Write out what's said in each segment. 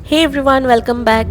Hey everyone, welcome back.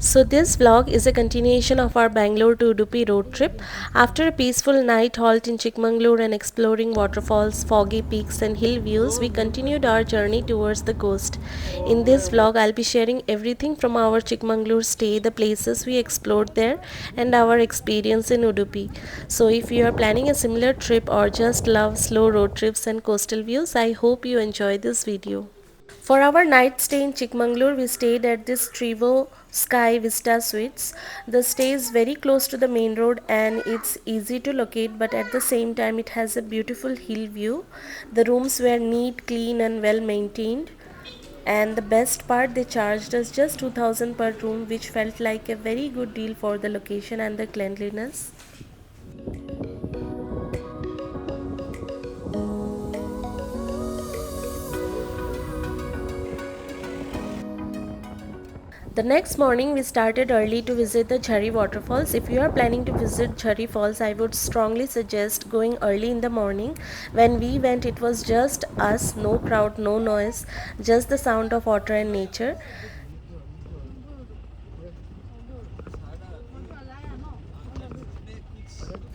So this vlog is a continuation of our Bangalore to Udupi road trip. After a peaceful night halt in Chikmagalur and exploring waterfalls, foggy peaks and hill views, we continued our journey towards the coast. In this vlog, I'll be sharing everything from our Chikmagalur stay, the places we explored there and our experience in Udupi. So if you are planning a similar trip or just love slow road trips and coastal views, I hope you enjoy this video. For our night stay in Chikmagalur, we stayed at this Trivo Sky Vista Suites. The stay is very close to the main road and it's easy to locate, but at the same time it has a beautiful hill view. The rooms were neat, clean and well maintained. And the best part, they charged us just 2000 per room, which felt like a very good deal for the location and the cleanliness. The next morning, we started early to visit the Jhari waterfalls. If you are planning to visit Jhari falls, I would strongly suggest going early in the morning. When we went, it was just us, no crowd, no noise, just the sound of water and nature.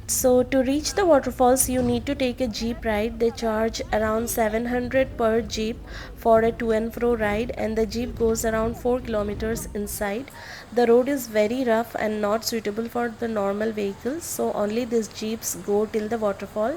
So to reach the waterfalls you need to take a jeep ride. They charge around 700 per jeep for a to and fro ride, and the jeep goes around 4 kilometers inside. The road is very rough and not suitable for the normal vehicles, so only these jeeps go till the waterfall.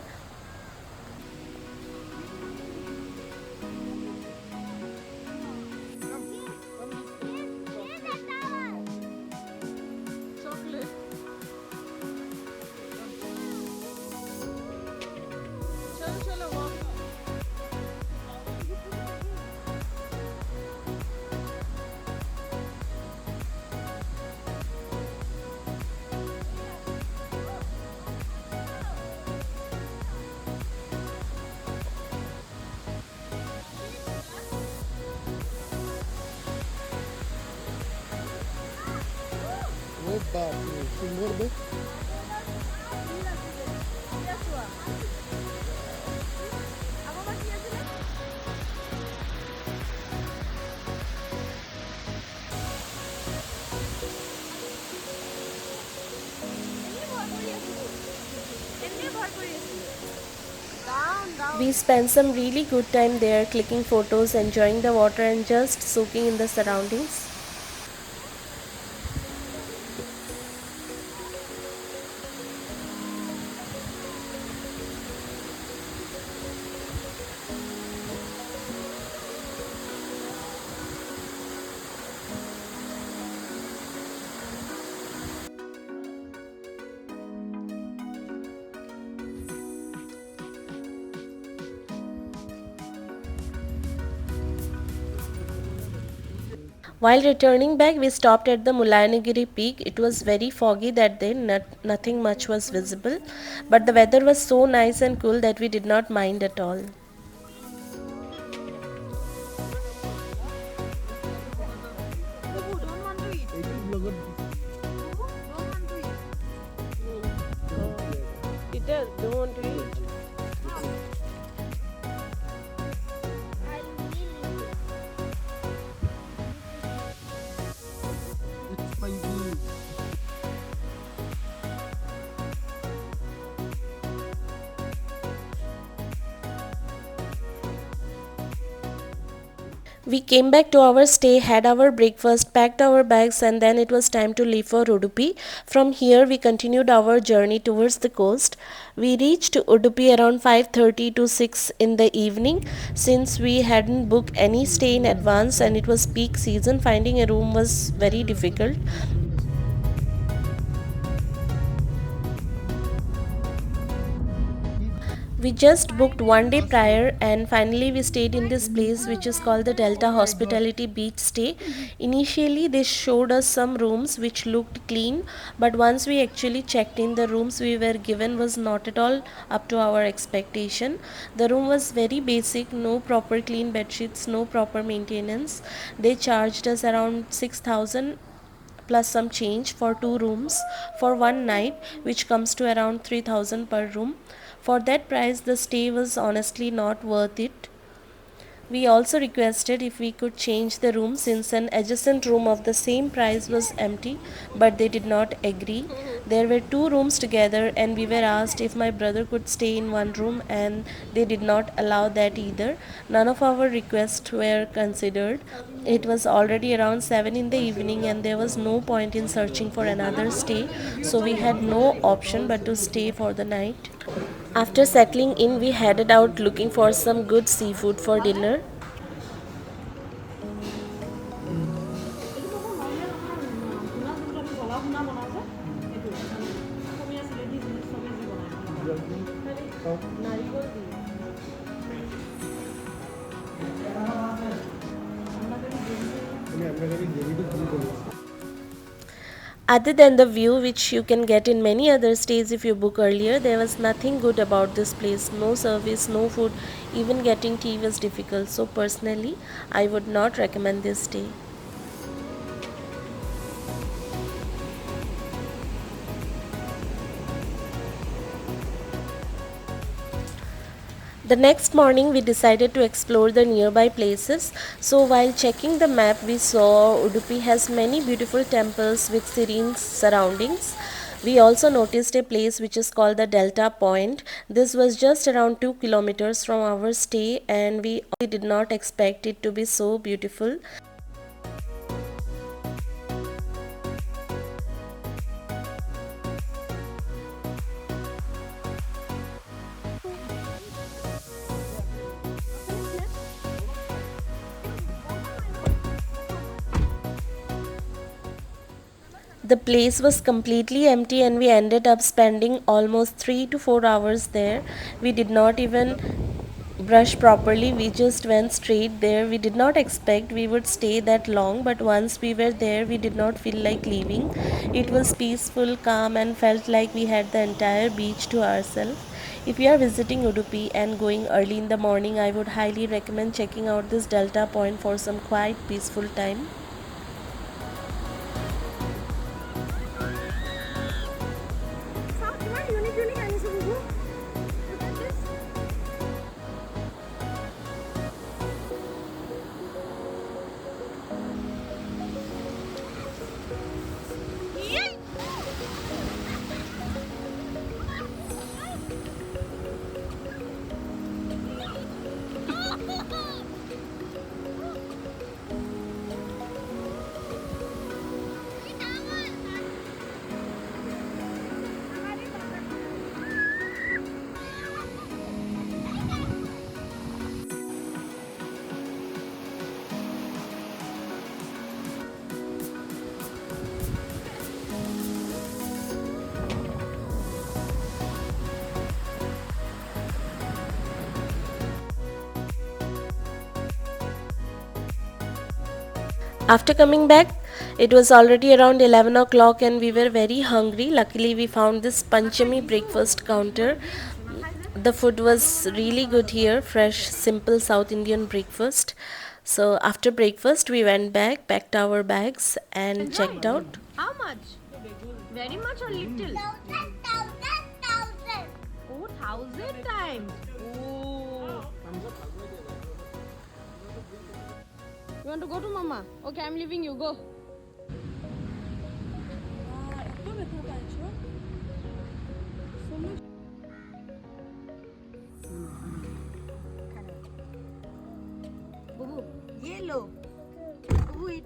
We spent some really good time there clicking photos, enjoying the water and just soaking in the surroundings. While returning back, we stopped at the Mulayanagiri peak. It was very foggy that day, nothing much was visible, but the weather was so nice and cool that we did not mind at all. Peter, don't want to eat. We came back to our stay, had our breakfast, packed our bags, and then it was time to leave for Udupi. From here, we continued our journey towards the coast. We reached Udupi around 5:30 to 6 in the evening. Since we hadn't booked any stay in advance and it was peak season, finding a room was very difficult. We just booked one day prior and finally we stayed in this place which is called the Delta Hospitality Beach Stay. Initially they showed us some rooms which looked clean, but once we actually checked in, the rooms we were given was not at all up to our expectation. The room was very basic, no proper clean bed sheets, no proper maintenance. They charged us around 6,000 plus some change for two rooms for one night, which comes to around 3000 per room. For that price the stay was honestly not worth it. We also requested if we could change the room since an adjacent room of the same price was empty, but they did not agree. There were two rooms together, and we were asked if my brother could stay in one room, and they did not allow that either. None of our requests were considered. It was already around 7 in the evening, and there was no point in searching for another stay, so we had no option but to stay for the night. After settling in, we headed out looking for some good seafood for dinner. Other than the view, which you can get in many other stays if you book earlier, there was nothing good about this place. No service, no food, even getting tea was difficult. So, personally, I would not recommend this stay. The next morning, we decided to explore the nearby places. So, while checking the map, we saw Udupi has many beautiful temples with serene surroundings. We also noticed a place which is called the Delta Point. This was just around 2 kilometers from our stay, and we did not expect it to be so beautiful. The place was completely empty, and we ended up spending almost 3 to 4 hours there. We did not even brush properly, we just went straight there. We did not expect we would stay that long, but once we were there, we did not feel like leaving. It was peaceful, calm, and felt like we had the entire beach to ourselves. If you are visiting Udupi and going early in the morning, I would highly recommend checking out this Delta Point for some quiet, peaceful time. After coming back, it was already around 11 o'clock and we were very hungry. Luckily, we found this Panchami breakfast counter. The food was really good here, fresh, simple South Indian breakfast. So, after breakfast, we went back, packed our bags, and checked out. How much? Very much or little? Oh, 1,000 times. Oh. You want to go to mama? Okay, I'm leaving you. Go. Babu, yellow. Wait.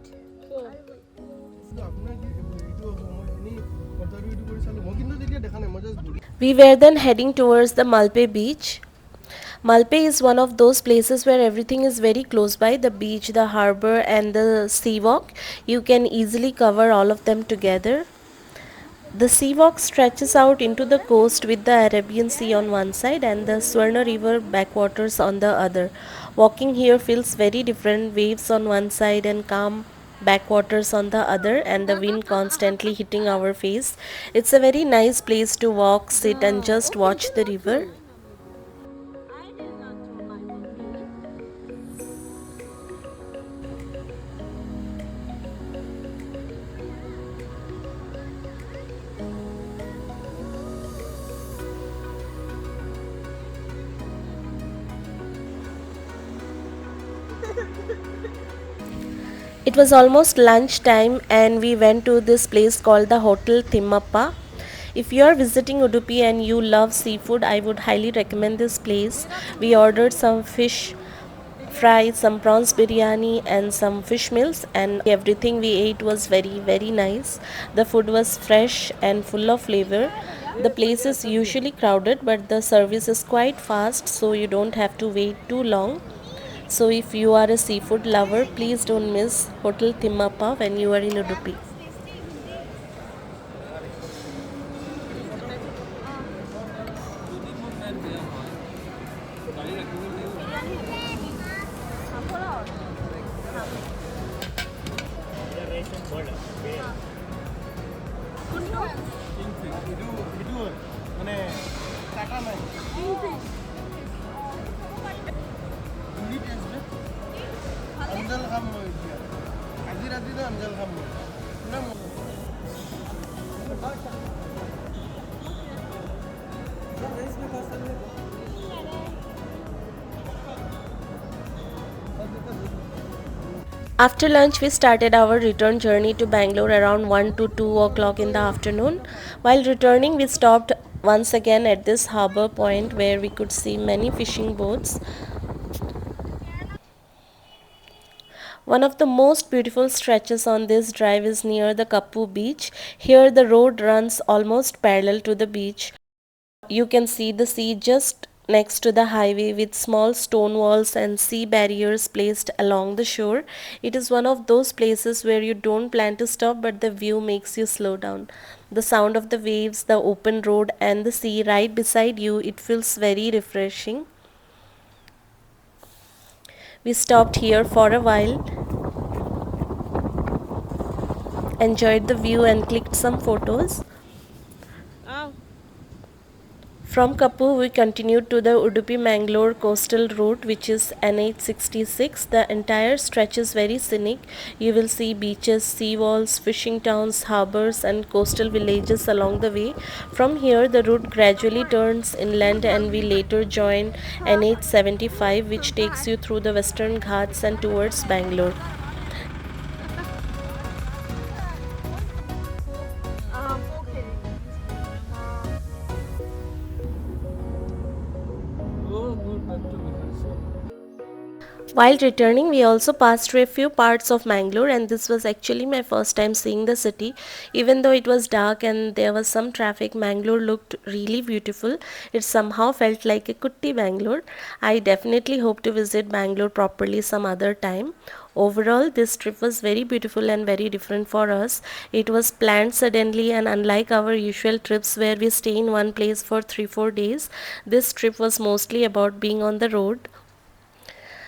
We were then heading towards the Malpe Beach. Malpe is one of those places where everything is very close by, the beach, the harbor, and the sea walk. You can easily cover all of them together. The sea walk stretches out into the coast with the Arabian Sea on one side and the Swarna River backwaters on the other. Walking here feels very different, waves on one side and calm backwaters on the other, and the wind constantly hitting our face. It's a very nice place to walk, sit, and just watch the river. It was almost lunchtime and we went to this place called the Hotel Thimappa. If you are visiting Udupi and you love seafood, I would highly recommend this place. We ordered some fish fry, some prawns biryani and some fish meals, and everything we ate was very nice. The food was fresh and full of flavor. The place is usually crowded but the service is quite fast, so you don't have to wait too long. So if you are a seafood lover, please don't miss Hotel Thimappa when you are in Udupi. After lunch, we started our return journey to Bangalore around 1 to 2 o'clock in the afternoon. While returning, we stopped once again at this harbor point where we could see many fishing boats. One of the most beautiful stretches on this drive is near the Kapu Beach. Here, the road runs almost parallel to the beach. You can see the sea just next to the highway with small stone walls and sea barriers placed along the shore. It is one of those places where you don't plan to stop but the view makes you slow down. The sound of the waves, the open road and the sea right beside you, it feels very refreshing. We stopped here for a while, enjoyed the view and clicked some photos. Oh. From Kapu, we continued to the Udupi Mangalore coastal route, which is NH66. The entire stretch is very scenic. You will see beaches, sea walls, fishing towns, harbors, and coastal villages along the way. From here, the route gradually turns inland, and we later join NH75, which takes you through the Western Ghats and towards Bangalore. While returning, we also passed through a few parts of Mangalore, and this was actually my first time seeing the city. Even though it was dark and there was some traffic, Mangalore looked really beautiful. It somehow felt like a kutti Bangalore. I definitely hope to visit Bangalore properly some other time. Overall, this trip was very beautiful and very different for us. It was planned suddenly, and unlike our usual trips where we stay in one place for 3 4 days, this trip was mostly about being on the road.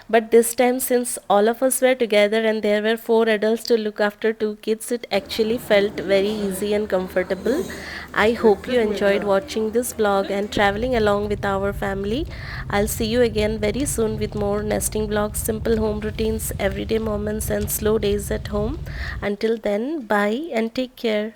But this time, since all of us were together and there were four adults to look after two kids, it actually felt very easy and comfortable. I hope you enjoyed watching this vlog and traveling along with our family. I'll see you again very soon with more nesting vlogs, simple home routines, everyday moments, and slow days at home. Until then, bye and take care.